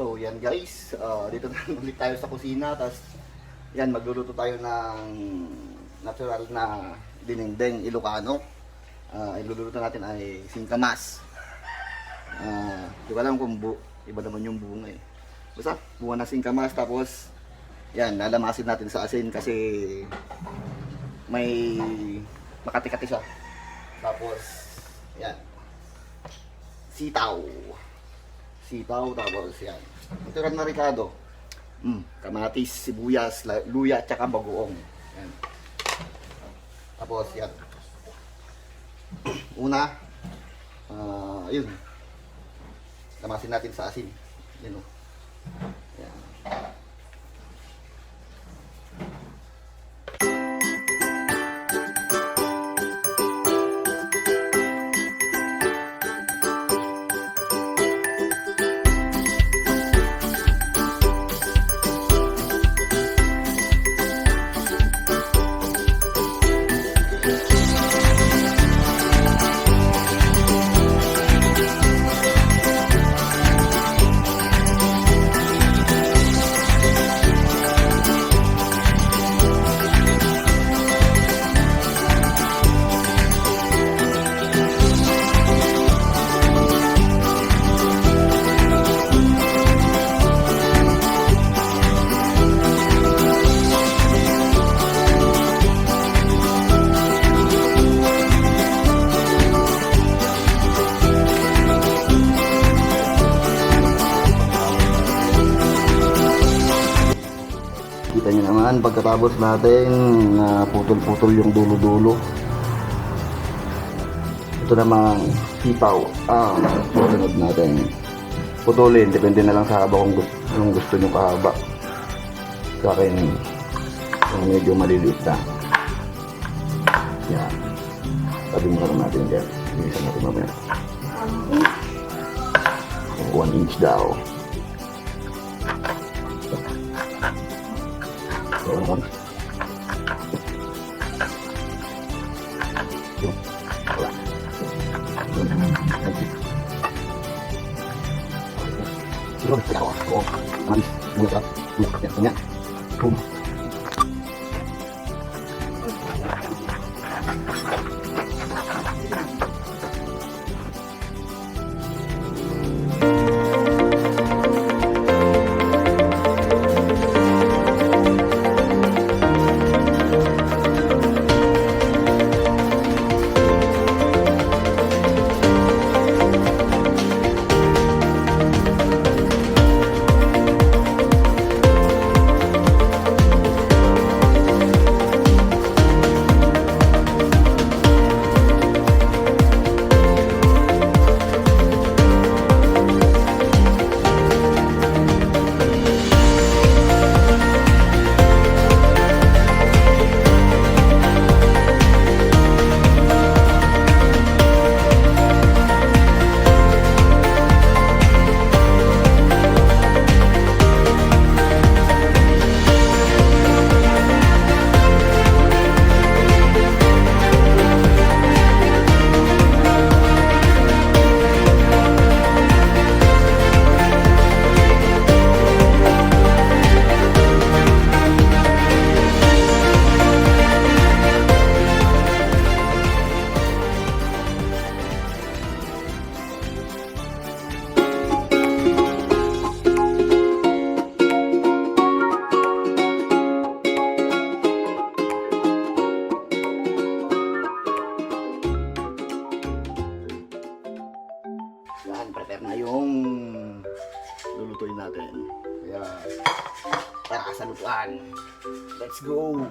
So yan guys, dito na ulit tayo sa kusina. Tapos yan, magluluto tayo ng natural na dinengdeng Ilocano. Iluluto natin ay singkamas. Di ko alam kung iba naman yung bunga eh. Basta bunga na singkamas. Tapos yan, lalamasin natin sa asin kasi may makati-kati siya. Tapos yan, sitaw, tapos yan natural na ricado, kamatis, sibuyas, luya, tsaka bagoong. Yan. Tapos yan, una, yun, lamasin natin sa asin. Yan o. Yan. Kita nyo naman, pagkatapos natin putol-putol yung dulo-dulo. Ito namang sipaw. Susunod natin putulin. Depende na lang sa haba kung gusto nyo kahaba. Sa akin, medyo maliliit na. Yan. Sabi mo lang natin dyan. Bilisan natin mamaya. 1 inch daw. Wala. Yan, prepare na yung lulutuin natin. Kaya, tara sa lutuan. Let's go!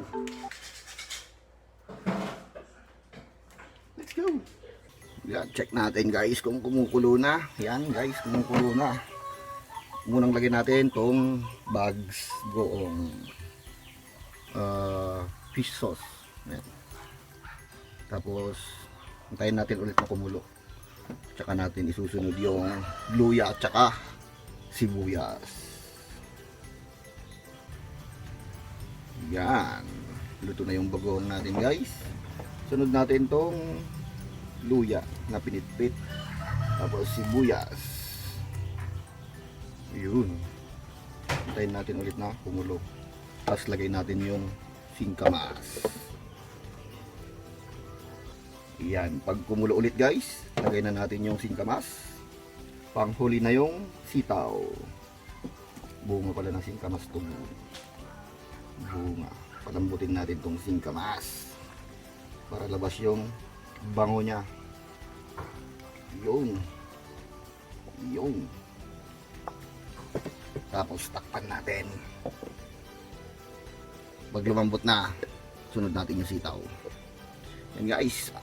Let's go! Yan, check natin guys kung kumukulo na. Yan guys, kumukulo na. Munang lagyan natin tong bags goong fish sauce. Yan. Tapos, hintayin natin ulit na kumulo. Tsaka natin isusunod yung luya at tsaka sibuyas. Yan. Luto na yung bagoong natin guys. Sunod natin tong luya na pinitpit. Tapos sibuyas. Yun. Hintayin natin ulit na kumulo. Tapos lagay natin yung singkamas. Yan. Pag kumulo ulit guys, lagay na natin yung singkamas. Panghuli na yung sitaw. Bunga pala ng singkamas to. Bunga. Palambutin natin tong singkamas para labas yung bango niya. Yun. Yun. Tapos takpan natin. Pag lumambot na, sunod natin yung sitaw. Yan guys.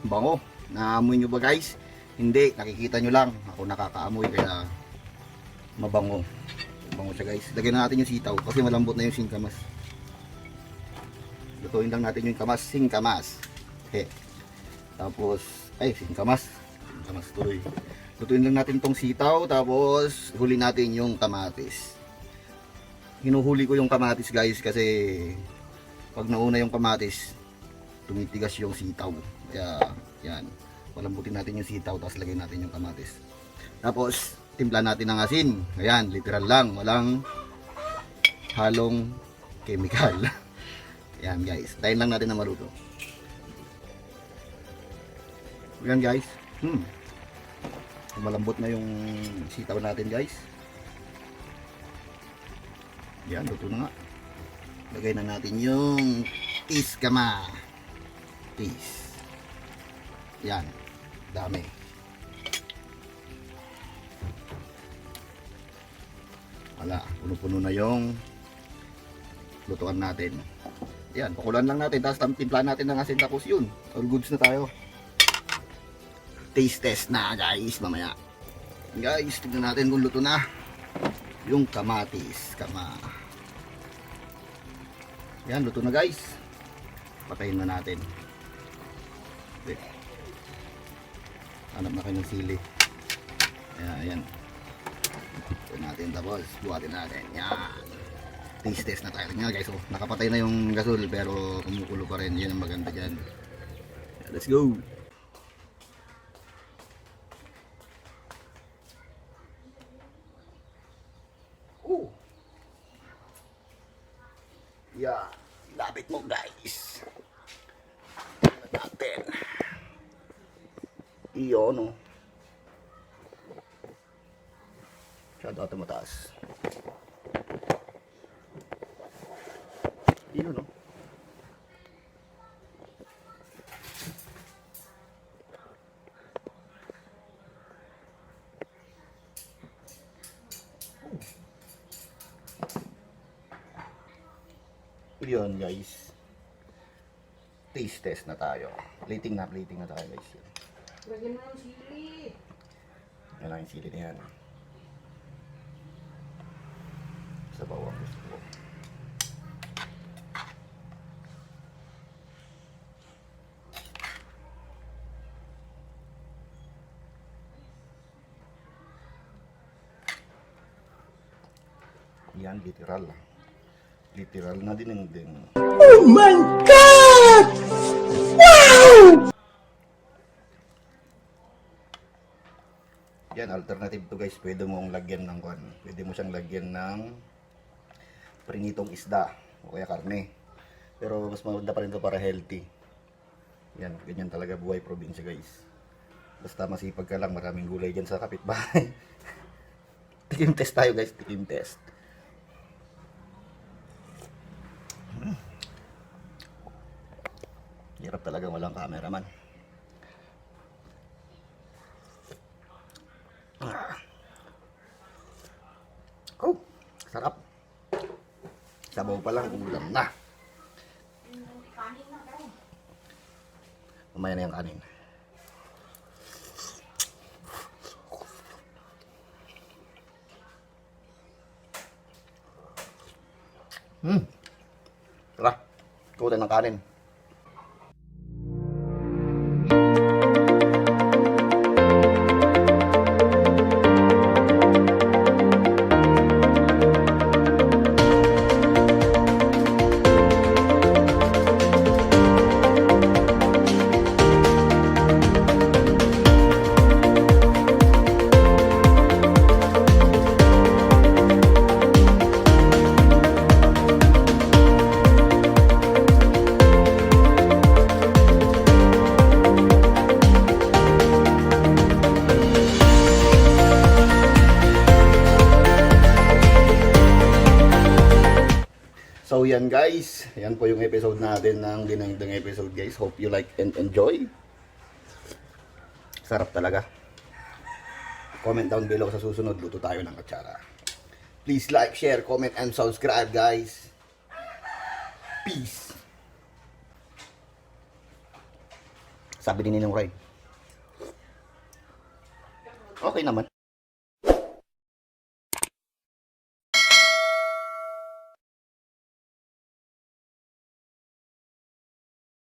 Bango. Naamoy nyo ba guys? Hindi, nakikita nyo lang. Ako nakakaamoy kaya mabango. Bango siya guys. Lagyan na natin yung sitaw kasi malambot na yung singkamas. Lutuin lang natin yung singkamas. Okay. Tapos, singkamas. Singkamas tuloy. Lutuin lang natin tong sitaw, tapos huli natin yung kamatis. Hinuhuli ko yung kamatis guys kasi pag nauna yung kamatis, tumitigas yung sitaw. Kaya, yan. Palambutin natin yung sitaw, tapos lagay natin yung kamatis. Tapos, timpla natin ng asin. Ayan, literal lang. Walang halong chemical. Ayan guys, tayin lang natin na maluto. Ayan guys. Malambot na yung sitaw natin guys. Yan, luto na nga. Lagay na natin yung tiskama. Yan, dami. Wala, puno-puno na yung lutuan natin. Yan, pakulan lang natin, tapos timpla natin ng asin, tapos yun, all goods na tayo. Taste test na guys mamaya. Guys, tignan natin kung luto na yung kamatis. Yan, luto na guys. Patayin na natin. Okay. Hanap na kayo ng sili. Ayan. Ito natin, tapos buhatin natin. Yan. Taste test na tayo. Tingnan guys, nakapatay na yung gasol pero kumukulo pa rin. Yan ang maganda dyan. Let's go. Yeah, lapit mo guys. Tingnan natin. Iyon, no. Masyado ito mataas. Iyon, no. Yun guys, taste test na tayo. Plating na tayo guys. Lagyan mo ng sili. Yan lang yung sili na yan. Sa bawang gusto ko. Yan, literal na dinengdeng. Oh my God! Wow! Yan, alternative to guys. Pwede mong lagyan ng Pwede mo siyang lagyan ng prinitong isda o kaya karne. Pero mas maganda pa rin to para healthy. Yan, ganyan talaga buhay probinsya guys. Basta masipag ka lang, maraming gulay dyan sa kapitbahay. Tikim test tayo guys, tikim test. Hirap talaga walang cameraman. Oh, sarap. Sabaw pa lang, ulam na. Mamaya na yung kanin. Tara, kuha ng kanin. So yan guys, yan po yung episode natin ng dinengdeng episode guys. Hope you like and enjoy. Sarap talaga. Comment down below sa susunod, luto tayo ng kutsara. Please like, share, comment, and subscribe guys. Peace. Sabi din ni Ninong Ray. Okay naman.